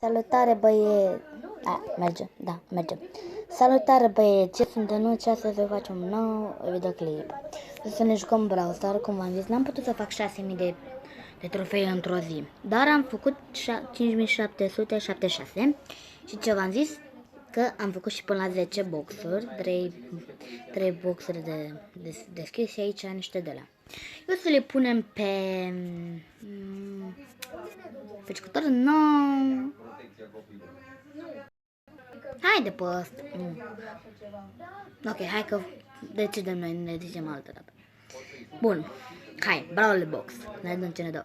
Salutare băieți! Merge, da, merge. Salutare băieți! Ce sunt Dănuț și astăzi să facem un nou videoclip. Să ne jucăm Brawl Stars, cum v-am zis. N-am putut să fac 6000 de trofee într-o zi, dar am făcut 5776 și ce v-am zis? Că am făcut și până la 10 boxuri, 3 boxuri de deschis și aici niște de alea. Eu să le punem pe jucător nou. Haide pe ăsta. Ok, hai că decidem noi, ne zicem altă dată. Bun, hai, Brawl Box. Ne dăm ce ne dă.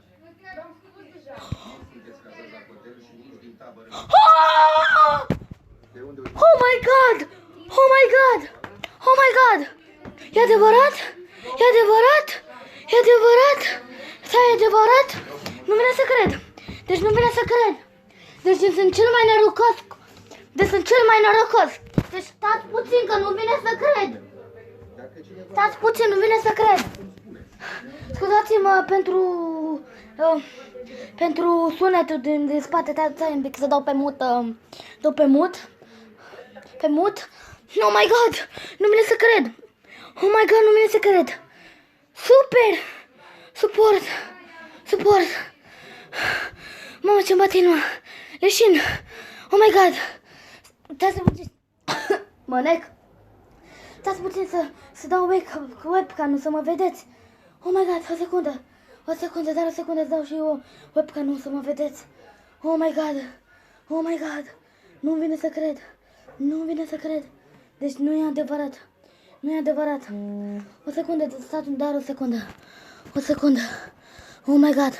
Oh my god! Oh my god! Oh my god! E adevărat? E adevărat? E adevărat? Stai, e adevărat? Nu vine să cred. Deci nu vine să cred. Deci sunt cel mai norocos. Deci sunt cel mai norocos. Deci stați puțin că nu vine să cred. Stați puțin, nu vine să cred. Scuzați-mă pentru sunetul din spate. Stai un pic să dau pe mut. Dau pe mut. Pe mut. Oh my god! Nu vine să cred. Oh my god, nu vine să cred. Super! Suport! Suport! Mamă, ce-mi bate inima. Leșin! Oh my god! Stați puțin. Mă nec. Stați puțin să dau webcam-ul să mă vedeți. Oh my god, o secundă. O secundă, dar o secundă să dau și eu webcam-ul să mă vedeți. Oh my god. Oh my god. Nu vine să cred. Nu vine să cred. Deci nu e adevărat. Nu e adevărat. O secundă, stați, dar o secundă. O secundă. Oh my god.